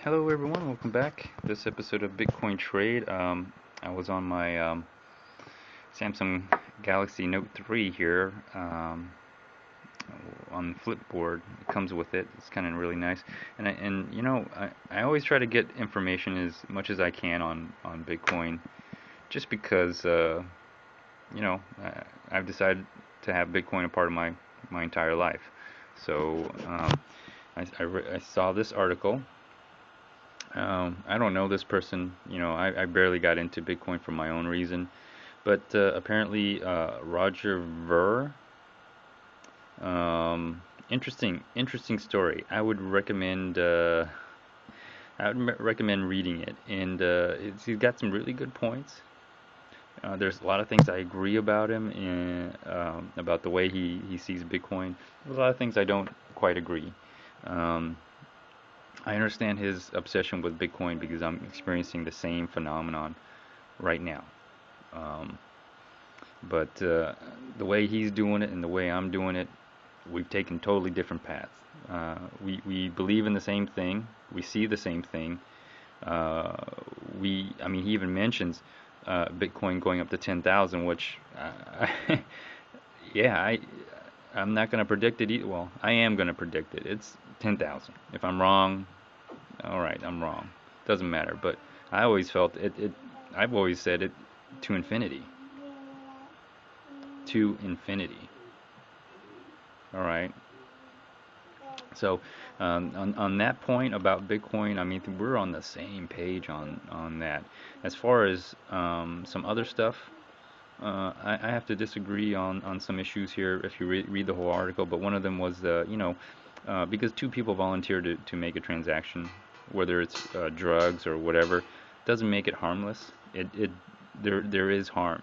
Hello, everyone. Welcome back. This episode of Bitcoin Trade. I was on my Samsung Galaxy Note 3 here on Flipboard. It comes with it. It's kind of really nice. I always try to get information as much as I can on Bitcoin, just because I've decided to have Bitcoin a part of my entire life. So I saw this article. I don't know this person. I barely got into Bitcoin for my own reason, but apparently Roger Ver. Interesting story. I would recommend reading it, and he's got some really good points. There's a lot of things I agree about him, and about the way he sees Bitcoin. There's a lot of things I don't quite agree. Um, I understand his obsession with Bitcoin because I'm experiencing the same phenomenon right now. Um, but the way he's doing it and the way I'm doing it, we've taken totally different paths. We believe in the same thing. We see the same thing. Uh, I mean, he even mentions Bitcoin going up to 10,000, which, yeah, I'm not going to predict it either. Well, I am going to predict it. It's 10,000. If I'm wrong, all right, I'm wrong. Doesn't matter. But I always felt it. I've always said it to infinity. To infinity. All right. So on that point about Bitcoin, I mean we're on the same page on that. As far as some other stuff, I have to disagree on some issues here if you read the whole article. But one of them was because two people volunteered to make a transaction, whether it's drugs or whatever, doesn't make it harmless. There is harm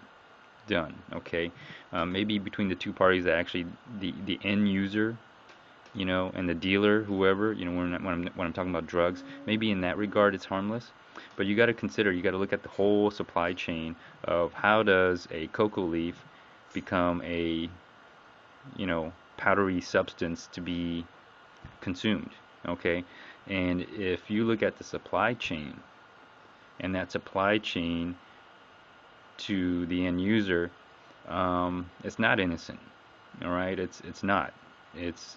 done. Okay, maybe between the two parties that actually the end user, and the dealer, whoever, when I'm talking about drugs, maybe in that regard it's harmless. But you got to consider, you got to look at the whole supply chain of how does a cocoa leaf become a, powdery substance to be consumed, okay? And if you look at the supply chain, and that supply chain to the end user, it's not innocent, all right? It's not. It's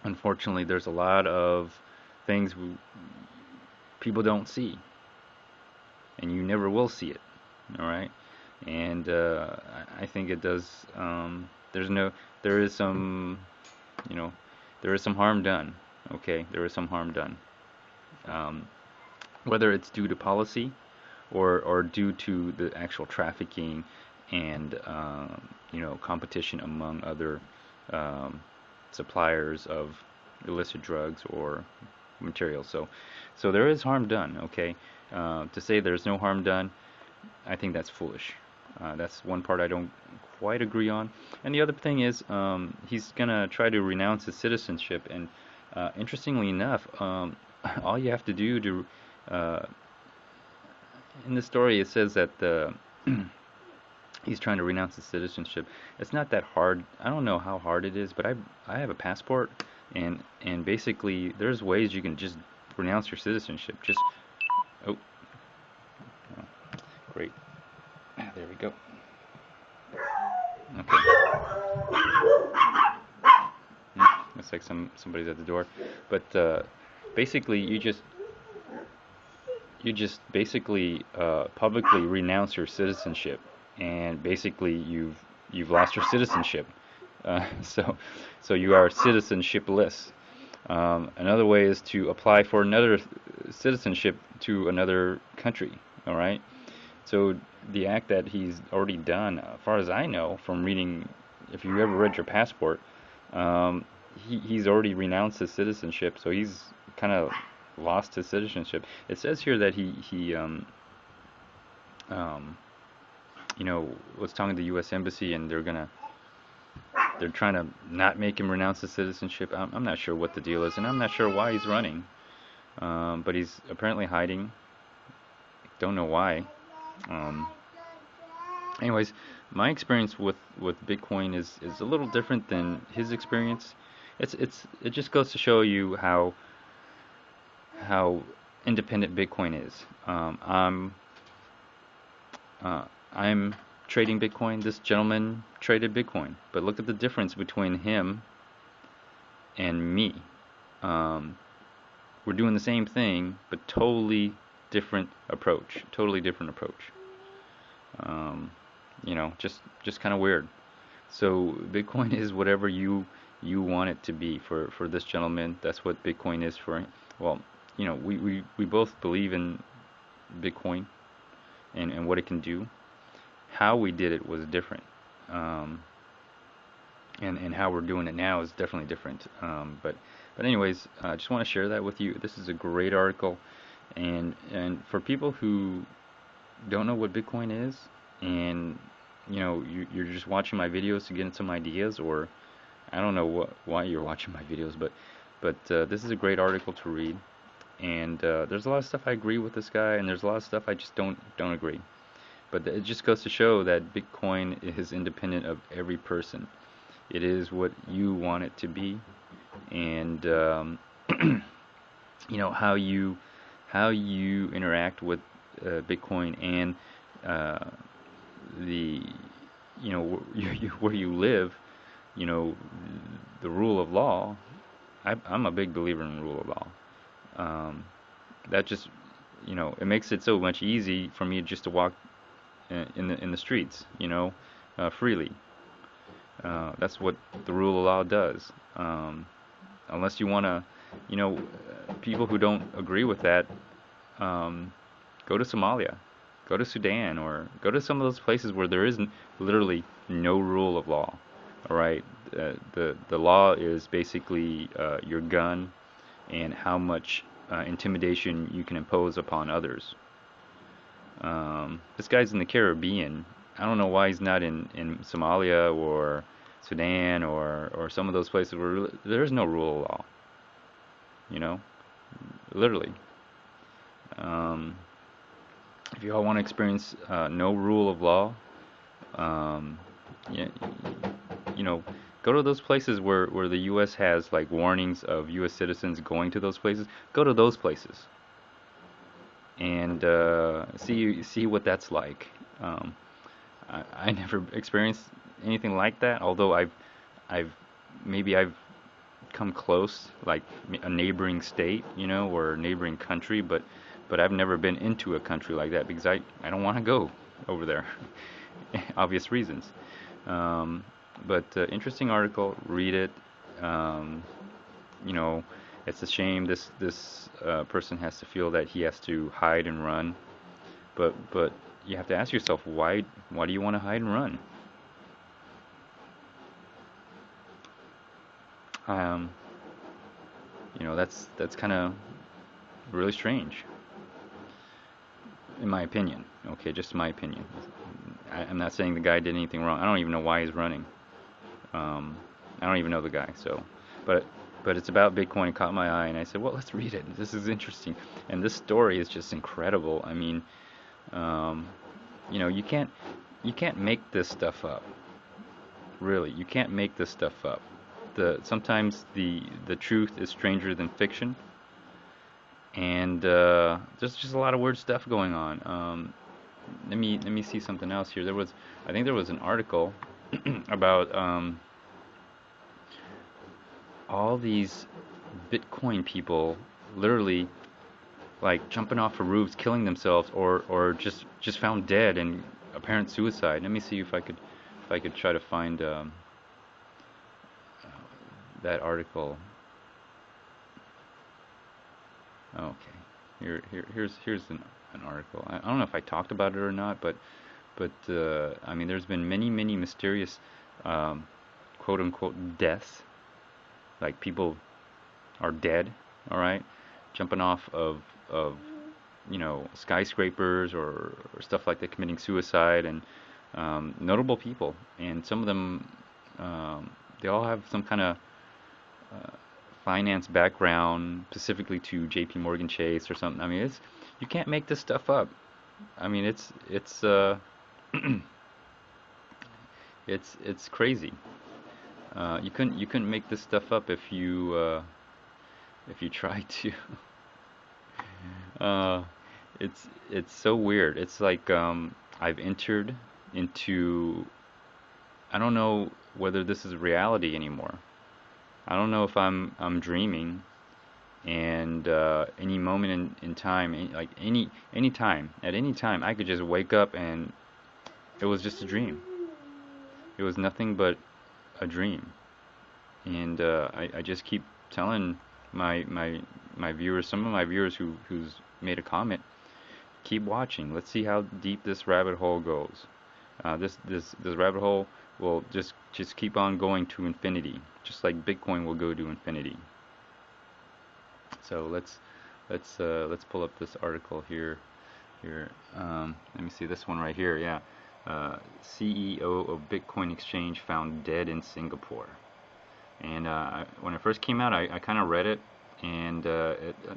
unfortunately there's a lot of things people don't see, and you never will see it, all right? And I think it does. There's no, there is some, you know, there is some harm done. Okay, there is some harm done. Um, whether it's due to policy or due to the actual trafficking and competition among other um, suppliers of illicit drugs or materials. So there is harm done. Okay, to say there's no harm done, I think that's foolish. That's one part I don't quite agree on. And the other thing is, he's gonna try to renounce his citizenship. And interestingly enough, all you have to do to uh, in the story it says that he's trying to renounce his citizenship. It's not that hard. I don't know how hard it is, but I have a passport, and basically there's ways you can just renounce your citizenship. Just oh, oh, great. There we go. Okay. Looks like somebody's at the door, but basically you just basically publicly renounce your citizenship, and basically you've lost your citizenship. So you are citizenshipless. Another way is to apply for another citizenship to another country. All right. So the act that he's already done, as far as I know from reading, if you ever read your passport, um, he's already renounced his citizenship. So he's kind of lost his citizenship. It says here that he um, was talking to the U.S. Embassy, and they're trying to not make him renounce his citizenship. I'm not sure what the deal is, and I'm not sure why he's running. But he's apparently hiding. Don't know why. Um, anyways, my experience with Bitcoin is a little different than his experience. It just goes to show you how how independent Bitcoin is. I'm trading Bitcoin. This gentleman traded Bitcoin, but look at the difference between him and me. Um, we're doing the same thing, but totally different approach. Totally different approach. Um, just kind of weird. So Bitcoin is whatever you want it to be for this gentleman. That's what Bitcoin is for. Well, we both believe in Bitcoin and what it can do. How we did it was different. Um, and how we're doing it now is definitely different. But anyways, I just want to share that with you. This is a great article, and for people who don't know what Bitcoin is, and you're just watching my videos to get some ideas, or I don't know why you're watching my videos, but this is a great article to read. And there's a lot of stuff I agree with this guy, and there's a lot of stuff I just don't agree. But it just goes to show that Bitcoin is independent of every person. It is what you want it to be, and how you interact with Bitcoin and uh, the where you live, you know, the rule of law. I'm a big believer in rule of law. Um, that just it makes it so much easy for me just to walk in the streets, freely. That's what the rule of law does. Unless you want to, people who don't agree with that, um, go to Somalia, go to Sudan, or go to some of those places where there isn't literally no rule of law. All right, the law is basically your gun and how much intimidation you can impose upon others. This guy's in the Caribbean. I don't know why he's not in Somalia or Sudan or some of those places where there is no rule of law. You know, literally. Um, if you all want to experience no rule of law, um, yeah, you know, go to those places where the U.S. has like warnings of U.S. citizens going to those places. Go to those places and see what that's like. Um, I never experienced anything like that, although I've maybe I've come close, like a neighboring state, or a neighboring country, but I've never been into a country like that because I don't want to go over there, obvious reasons. Um, but interesting article, read it. Um, you know, it's a shame this person has to feel that he has to hide and run, but you have to ask yourself why do you want to hide and run? Um, that's kind of really strange, in my opinion. Okay, just my opinion. I'm not saying the guy did anything wrong. I don't even know why he's running. Um, I don't even know the guy. But but it's about Bitcoin. It caught my eye, and I said, well, let's read it. This is interesting, and this story is just incredible. I mean, um, you can't make this stuff up. Really, you can't make this stuff up. Sometimes the truth is stranger than fiction, and there's just a lot of weird stuff going on. Let me see something else here. I think there was an article about all these Bitcoin people literally like jumping off of roofs, killing themselves, or just found dead and apparent suicide. Let me see if I could try to find that article. Okay, here's an article. I don't know if I talked about it or not, but I mean, there's been many mysterious um, quote unquote deaths. Like people are dead, all right, jumping off of skyscrapers or stuff like that, committing suicide, and notable people, and some of them they all have some kind of uh, finance background, specifically to J.P. Morgan Chase or something. I mean, you can't make this stuff up. I mean, it's it's crazy. You couldn't make this stuff up if you tried to. Uh, it's so weird. It's like I've entered into, I don't know whether this is reality anymore. I don't know if I'm dreaming, and any moment in time, like any time, at any time, I could just wake up and it was just a dream. It was nothing but a dream. And I just keep telling my my my viewers, some of my viewers who's made a comment, keep watching. Let's see how deep this rabbit hole goes. This rabbit hole will just keep on going to infinity, just like Bitcoin will go to infinity. So let's pull up this article here. Let me see this one right here. Yeah, CEO of Bitcoin exchange found dead in Singapore. And when it first came out, I kind of read it, and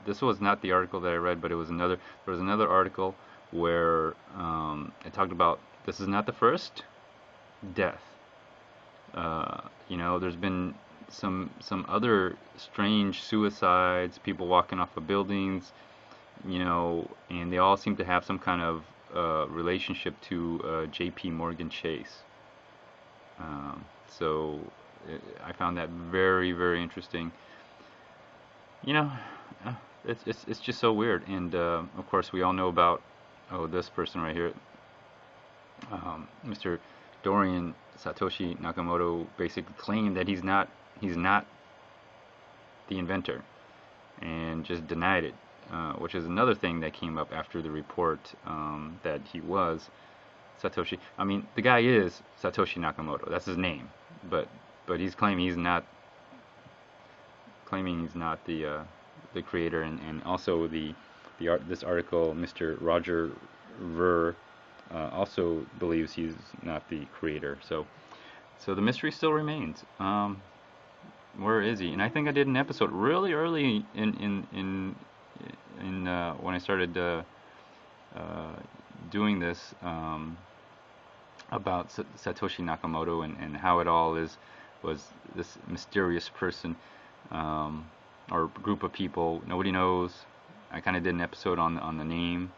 this was not the article that I read, but it was another. There was another article where it talked about this is not the first death. There's been some other strange suicides, people walking off of buildings, and they all seem to have some kind of relationship to J.P. Morgan Chase. So I found that very, very interesting. You know, it's just so weird. And of course, we all know about this person right here, Mr. Dorian Satoshi Nakamoto, basically claimed that he's not the inventor, and just denied it, which is another thing that came up after the report that he was Satoshi. I mean, the guy is Satoshi Nakamoto. That's his name, but he's claiming he's not the creator, and also this article, Mr. Roger Ver also believes he's not the creator. So the mystery still remains. Where is he? And I think I did an episode really early in when I started doing this about Satoshi Nakamoto, and how it all was this mysterious person, or group of people nobody knows. I kind of did an episode on the name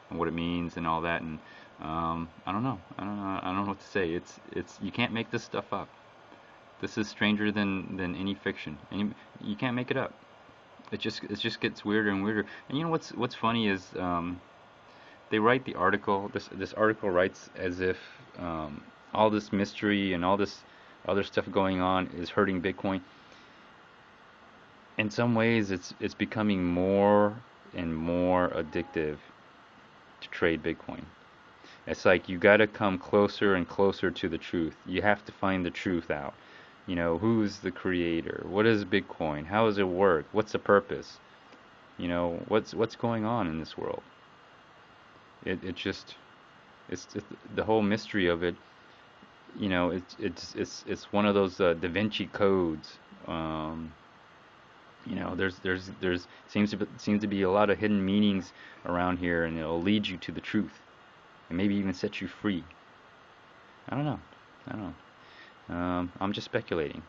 and what it means and all that, and I don't know. I don't know what to say. It's you can't make this stuff up. This is stranger than any fiction. You can't make it up. It just gets weirder and weirder. And you know what's funny is they write the article. This article writes as if all this mystery and all this other stuff going on is hurting Bitcoin. In some ways, it's becoming more and more addictive to trade Bitcoin. It's like you got to come closer and closer to the truth. You have to find the truth out. Who's the creator? What is Bitcoin? How does it work? What's the purpose? What's going on in this world? It just it's the whole mystery of it. It's one of those Da Vinci codes. There's seems to be a lot of hidden meanings around here, and it'll lead you to the truth, and maybe even set you free. I don't know. I don't know. I'm just speculating.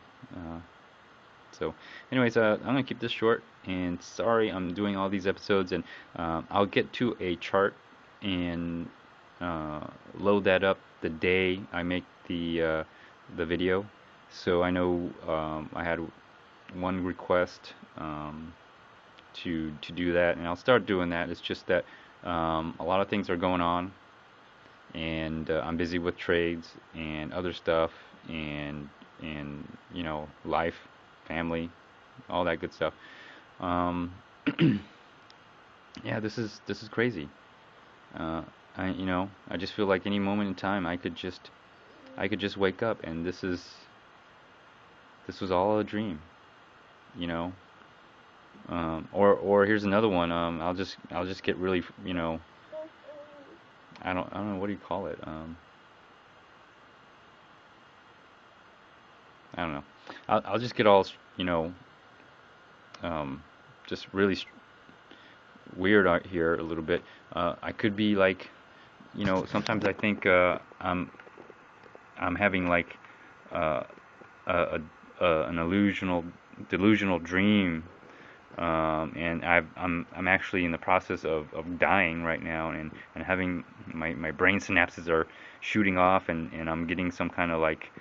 So, anyways, I'm gonna keep this short. And sorry, I'm doing all these episodes, and I'll get to a chart and load that up the day I make the video. So I know I had one request to do that, and I'll start doing that. It's just that a lot of things are going on, and I'm busy with trades and other stuff, and life, family, all that good stuff. Um, yeah, this is crazy. I just feel like any moment in time I could just wake up, and this was all a dream, you know. Or here's another one. I'll just get really, I don't know, what do you call it. I don't know. I'll just get all, um, just really weird out here a little bit. I could be like, sometimes I think I'm having like uh, a, an delusional dream And I'm actually in the process of dying right now, and having my brain synapses are shooting off, and I'm getting some kind of like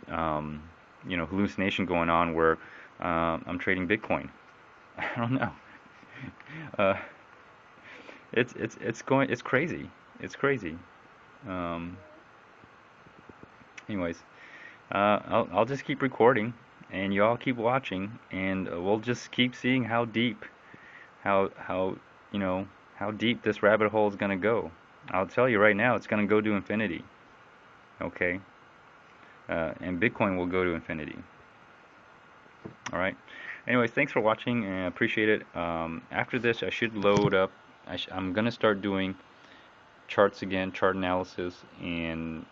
hallucination going on where I'm trading Bitcoin. I don't know. Uh, it's crazy. It's crazy. Um, anyways, I'll just keep recording, and y'all keep watching, and we'll just keep seeing how you know how deep this rabbit hole is gonna go. I'll tell you right now, it's gonna go to infinity. Okay, and Bitcoin will go to infinity. All right. Anyways, thanks for watching, and I appreciate it. After this, I should load up. I'm gonna start doing charts again, chart analysis, and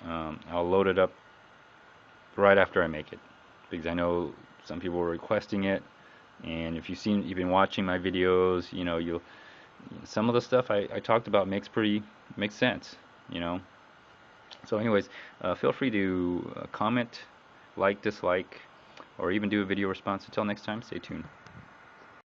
I'll load it up right after I make it, because I know some people were requesting it. And if you've been watching my videos, you'll some of the stuff I talked about makes sense, you know. So anyways, feel free to comment, like, dislike, or even do a video response. Until next time, stay tuned.